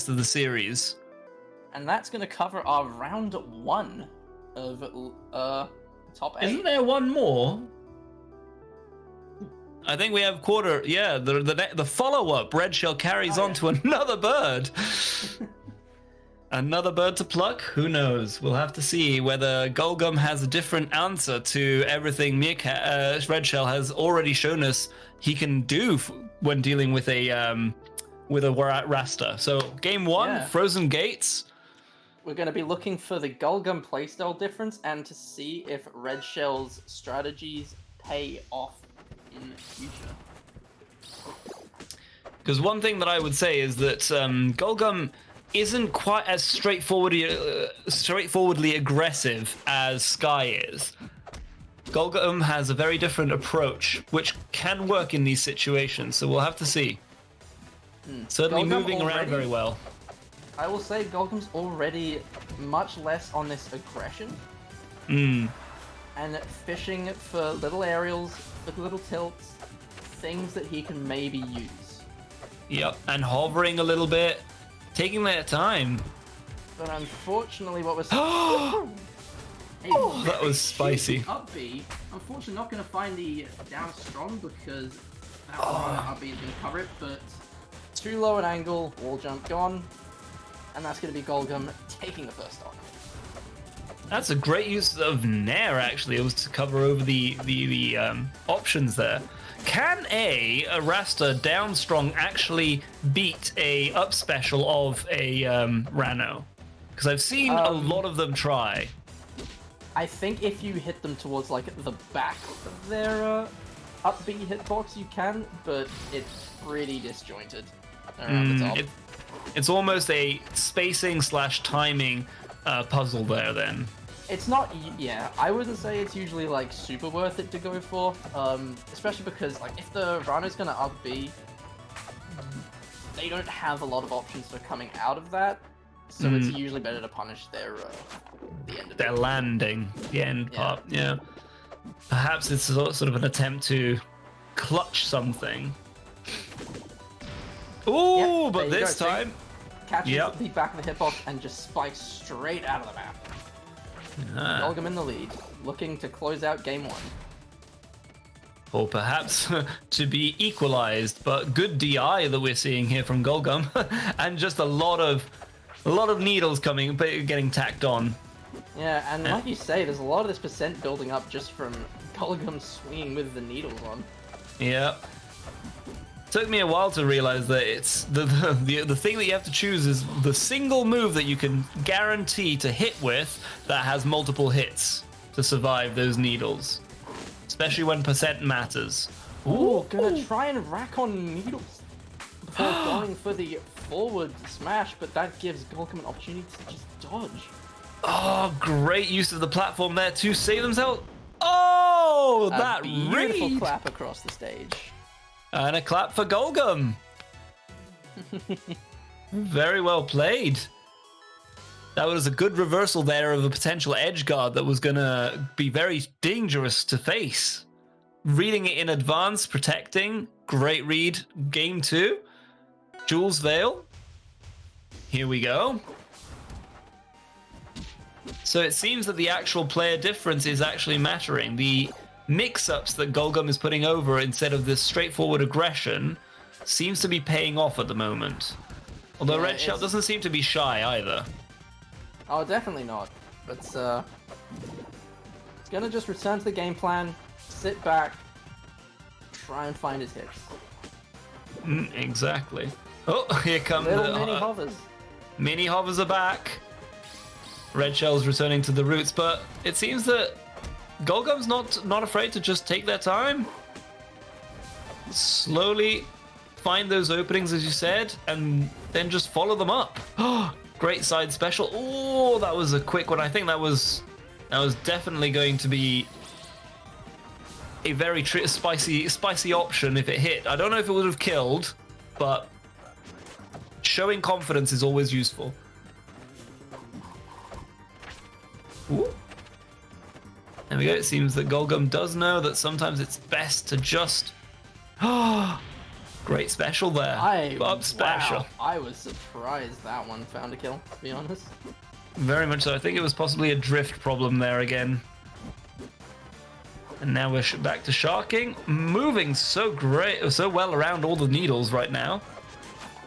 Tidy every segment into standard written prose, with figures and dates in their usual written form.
rest of the series. And that's going to cover our round 1 of top 8. Isn't there one more? I think we have quarter. Yeah, the follow-up. Redshell carries on to another bird. Another bird to pluck? Who knows? We'll have to see whether Gullgum has a different answer to everything Redshell has already shown us he can do when dealing with a Rasta. So game 1, Frozen Gates. We're going to be looking for the Gullgum playstyle difference and to see if Redshell's strategies pay off in the future. Because one thing that I would say is that Gullgum isn't quite as straightforwardly aggressive as Sky is. Gullgum has a very different approach, which can work in these situations, so we'll have to see. Certainly Gullgum moving around very well. I will say Gullgum's already much less on this aggression. Mm. And fishing for little aerials, with little tilts, things that he can maybe use. Yep, and hovering a little bit, taking their time. But unfortunately what was... that was spicy. Up B, unfortunately not going to find the down strong because that up B is going to cover it, but too low an angle, wall jump gone, and that's going to be Gullgum taking the first stock. That's a great use of Nair, actually. It was to cover over the options there. Can a Rasta down strong actually beat a up special of a Rano? Because I've seen a lot of them try. I think if you hit them towards like the back of their up B hitbox, you can, but it's pretty disjointed around the top. It's almost a spacing / timing puzzle there then. It's not, I wouldn't say it's usually like super worth it to go for, especially because like if the Rhino's gonna up B, they don't have a lot of options for coming out of that, so it's usually better to punish their the end of their landing, the end part. Yeah, perhaps it's sort of an attempt to clutch something. Ooh, but this time catches the back of the hitbox and just spikes straight out of the map. Gullgum in the lead, looking to close out game 1. Or perhaps to be equalized, but good DI that we're seeing here from Gullgum, and just a lot of needles getting tacked on. Yeah, and like you say, there's a lot of this percent building up just from Gullgum swinging with the needles on. Yeah. Took me a while to realize that it's the thing that you have to choose is the single move that you can guarantee to hit with that has multiple hits to survive those needles, especially when percent matters. Ooh, gonna try and rack on needles before going for the forward smash, but that gives Gullgum an opportunity to just dodge. Oh, great use of the platform there to save themselves. Oh, that beautiful read! Clap across the stage. And a clap for Gullgum. Very well played. That was a good reversal there of a potential edge guard that was going to be very dangerous to face. Reading it in advance, protecting. Great read. Game 2. Jules Veil. Here we go. So it seems that the actual player difference is actually mattering. The mix-ups that Gullgum is putting over instead of this straightforward aggression seems to be paying off at the moment. Although Redshell doesn't seem to be shy either. Oh, definitely not. But it's gonna just return to the game plan, sit back, try and find his hits. Exactly. Oh, here come little the mini hovers. Mini hovers are back. Redshell's returning to the roots, but it seems that Gullgum's not afraid to just take their time. Slowly find those openings, as you said, and then just follow them up. Great side special. Oh, that was a quick one. I think that was definitely going to be a very spicy option if it hit. I don't know if it would have killed, but showing confidence is always useful. Ooh. There we go. It seems that Gullgum does know that sometimes it's best to just Great special there. Up special. Wow, I was surprised that one found a kill, to be honest. Very much so. I think it was possibly a drift problem there again. And now we're back to sharking. Moving so great, so well around all the needles right now.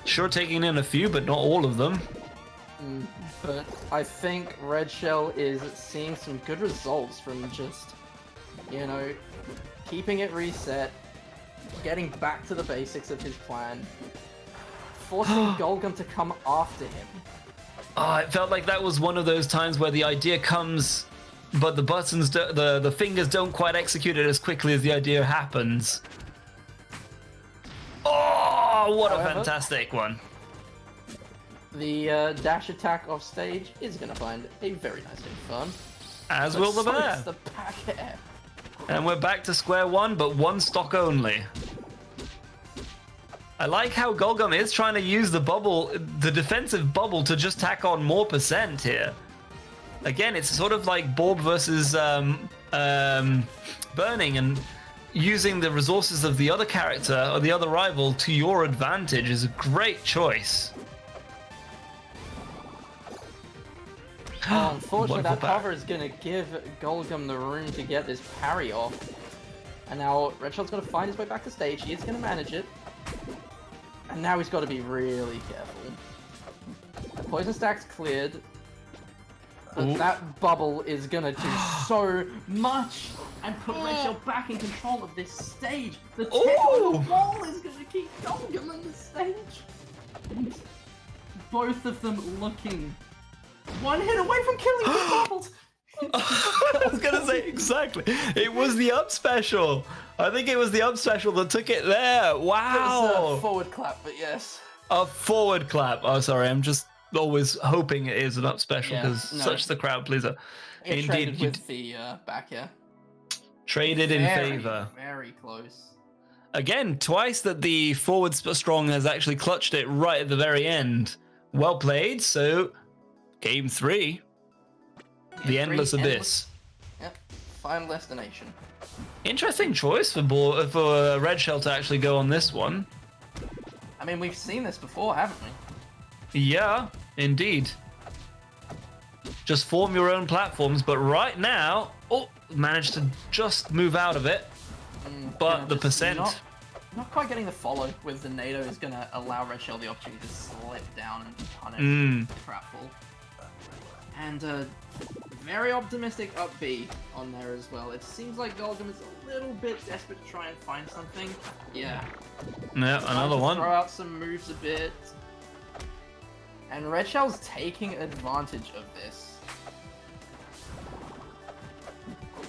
Sure taking in a few, but not all of them. But I think Red Shell is seeing some good results from just, you know, keeping it reset, getting back to the basics of his plan, forcing Gullgum to come after him. Oh, it felt like that was one of those times where the idea comes, but the buttons, the fingers don't quite execute it as quickly as the idea happens. Oh, what a fantastic one. The dash attack off stage is going to find a very nice confirm. As will the bear. So the back air. And we're back to square one, but one stock only. I like how Gullgum is trying to use the bubble, the defensive bubble, to just tack on more percent here. Again, it's sort of like Borb versus Burning, and using the resources of the other character or the other rival to your advantage is a great choice. Unfortunately, that cover is going to give Gullgum the room to get this parry off. And now Redshell's going to find his way back to stage. He is going to manage it. And now he's got to be really careful. Poison stack's cleared. But that bubble is going to do so much and put Redshell back in control of this stage. The tip of the wall is going to keep Gullgum on the stage. And both of them looking one hit away from killing the bubbles. I was gonna say exactly. It was the up special. I think it was the up special that took it there. Wow. It was a forward clap, but yes. A forward clap. Oh, sorry. I'm just always hoping it is an up special because such the crowd pleaser. It traded with the back air. Traded in favor. Very close. Again, twice that the forward strong has actually clutched it right at the very end. Well played. So, game 3. The Endless Abyss. Yep, final destination. Interesting choice for Red Shell to actually go on this one. I mean, we've seen this before, haven't we? Yeah, indeed. Just form your own platforms, but right now, managed to just move out of it. But the percent... Not quite getting the follow with the NATO is going to allow Red Shell the opportunity to slip down and punish the pratfall. And very optimistic up B on there as well. It seems like Gullgum is a little bit desperate to try and find something. Yeah. Yeah, another one. Throw out some moves a bit. And Red Shell's taking advantage of this.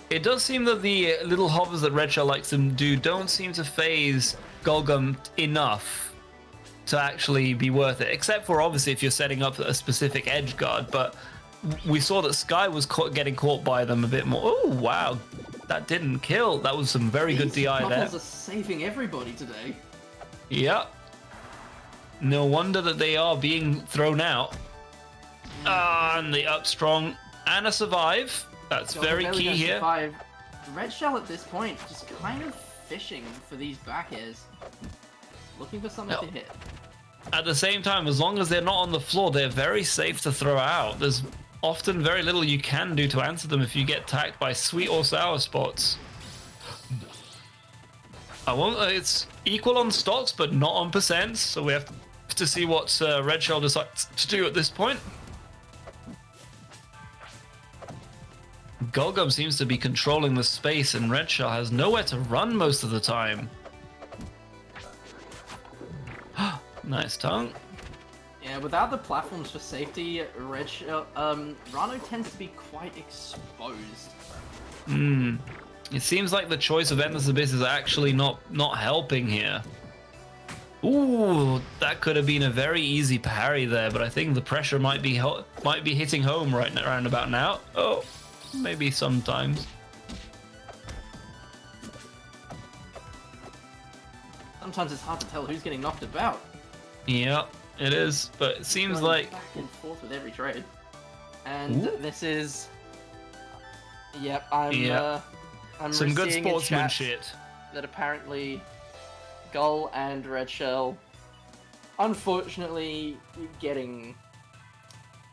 It does seem that the little hovers that Red Shell likes to do don't seem to phase Gullgum enough to actually be worth it. Except for, obviously, if you're setting up a specific edge guard, but... we saw that Sky was getting caught by them a bit more. Oh, wow. That didn't kill. That was some very good DI there. These are saving everybody today. Yeah. No wonder that they are being thrown out. And the up strong. And a survive. That's very key here. Survive. Red Shell at this point just kind of fishing for these back airs. Looking for something to hit. At the same time, as long as they're not on the floor, they're very safe to throw out. There's often very little you can do to answer them if you get tagged by sweet or sour spots. It's equal on stocks, but not on percents, so we have to see what Red Shell decides to do at this point. Gullgum seems to be controlling the space, and Red Shell has nowhere to run most of the time. Nice tongue. Yeah, without the platforms for safety, Rano tends to be quite exposed. It seems like the choice of Endless Abyss is actually not helping here. Ooh, that could have been a very easy parry there, but I think the pressure might be hitting home around about now. Oh, maybe sometimes. Sometimes it's hard to tell who's getting knocked about. Yeah, it is, but it seems like... back and forth with every trade. And this is... Yep, I'm some good seeing in sportsman chat shit. that apparently Gull and Redshell, unfortunately, getting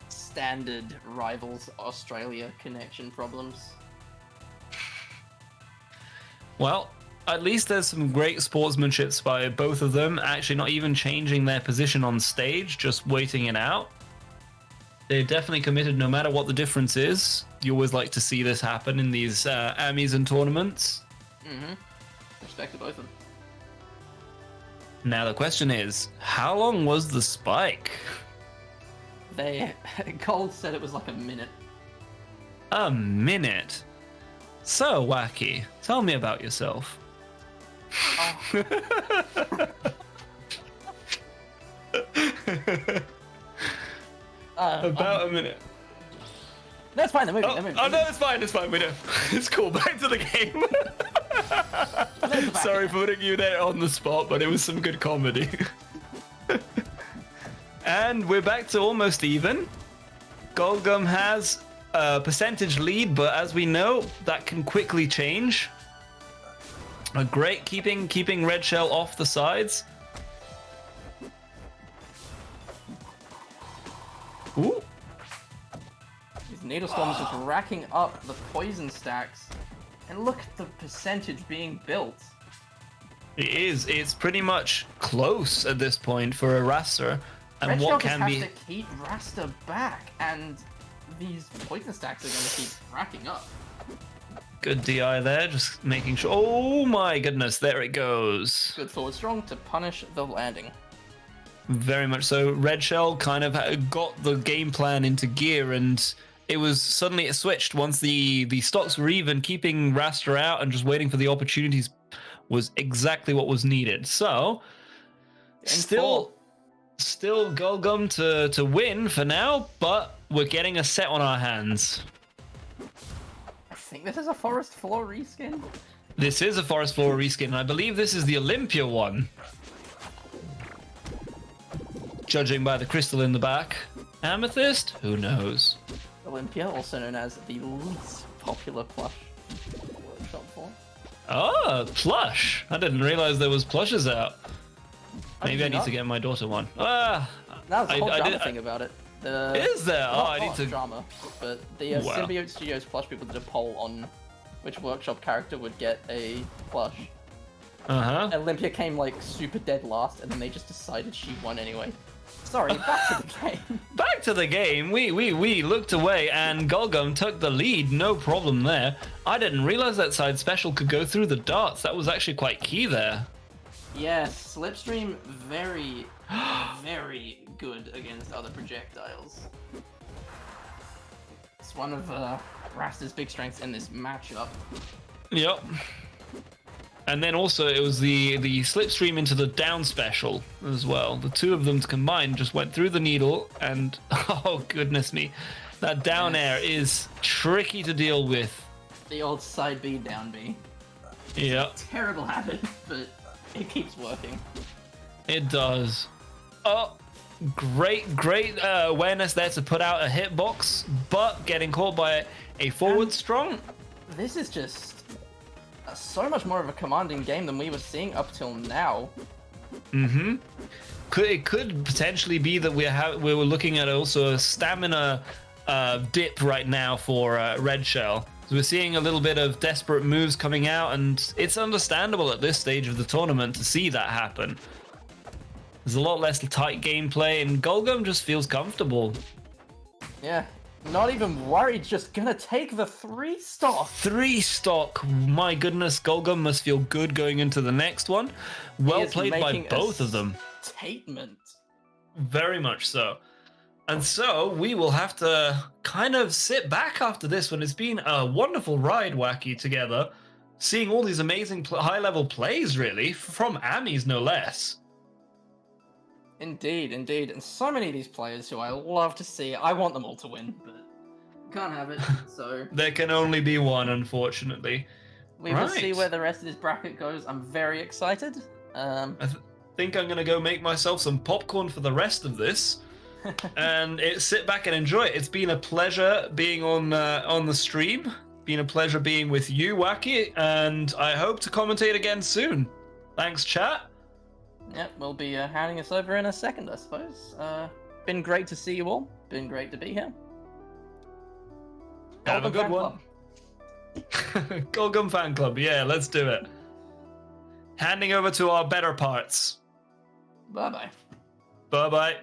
standard rivals Australia connection problems. Well, at least there's some great sportsmanship by both of them, actually not even changing their position on stage, just waiting it out. They're definitely committed no matter what the difference is. You always like to see this happen in these Amis and tournaments. Mm-hmm. Respect to both of them. Now the question is, how long was the spike? Gold said it was like a minute. A minute? So, Wacky, tell me about yourself. Oh. About a minute. That's fine, they're moving. Oh no, it's fine, we know. It's cool, back to the game. Sorry for putting you there on the spot, but it was some good comedy. And we're back to almost even. Gullgum has a percentage lead, but as we know, that can quickly change. A great keeping Redshell off the sides. Ooh. These Needle Storms just racking up the poison stacks. And look at the percentage being built. It is. It's pretty much close at this point for a Raster. And Redshell what just can has be to keep Raster back, and these poison stacks are going to keep racking up. good DI there, just making sure. Oh my goodness, there it goes. Good forward strong to punish the landing. Very much so. Redshell kind of got the game plan into gear, and it was suddenly it switched once the stocks were even. Keeping Raster out and just waiting for the opportunities was exactly what was needed. So still Gullgum to win for now, but we're getting a set on our hands. I think this is a forest floor reskin. This is a forest floor reskin, and I believe this is the Olympia one. Judging by the crystal in the back. Amethyst? Who knows? Olympia, also known as the least popular plush workshop form. Oh, plush. I didn't realize there was plushes out. Maybe I need to get my daughter one. Ah, That's the whole drama thing about it. Is there? Oh, I need to. Drama, but the Symbiote Studios plush people did a poll on which workshop character would get a plush. Uh-huh. Olympia came like super dead last, and then they just decided she won anyway. Sorry, back to the game. Back to the game. We looked away, and Gullgum took the lead. No problem there. I didn't realize that side special could go through the darts. That was actually quite key there. Yes, Slipstream very, very good against other projectiles. It's one of Raster's big strengths in this matchup. Yep. And then also it was the slipstream into the down special as well. The two of them combined just went through the needle, and oh goodness me, that down air is tricky to deal with. The old side B, down B. Yeah. Terrible habit, but it keeps working. It does. Oh, great awareness there to put out a hitbox, but getting caught by a forward strong. This is just so much more of a commanding game than we were seeing up till now. Mm-hmm. It could potentially be that we were looking at also a stamina dip right now for Redshell. So we're seeing a little bit of desperate moves coming out, and it's understandable at this stage of the tournament to see that happen. There's a lot less tight gameplay, and Gullgum just feels comfortable. Yeah. Not even worried, just gonna take the 3 stock. 3 stock. My goodness, Gullgum must feel good going into the next one. Well played by both of them. Statement. Very much so. And so we will have to kind of sit back after this one. It's been a wonderful ride, Wacky, together. Seeing all these amazing high-level plays, really, from Amis, no less. Indeed, indeed. And so many of these players who I love to see. I want them all to win, but can't have it, so... There can only be one, unfortunately. We will see where the rest of this bracket goes. I'm very excited. I think I'm going to go make myself some popcorn for the rest of this. And sit back and enjoy it. It's been a pleasure being on the stream. Been a pleasure being with you, Wacky. And I hope to commentate again soon. Thanks, chat. Yep, we'll be handing us over in a second, I suppose. Been great to see you all. Been great to be here. Have a Gullgum good Fan one. Club. Gullgum Fan Club. Yeah, let's do it. Handing over to our better parts. Bye bye. Bye bye.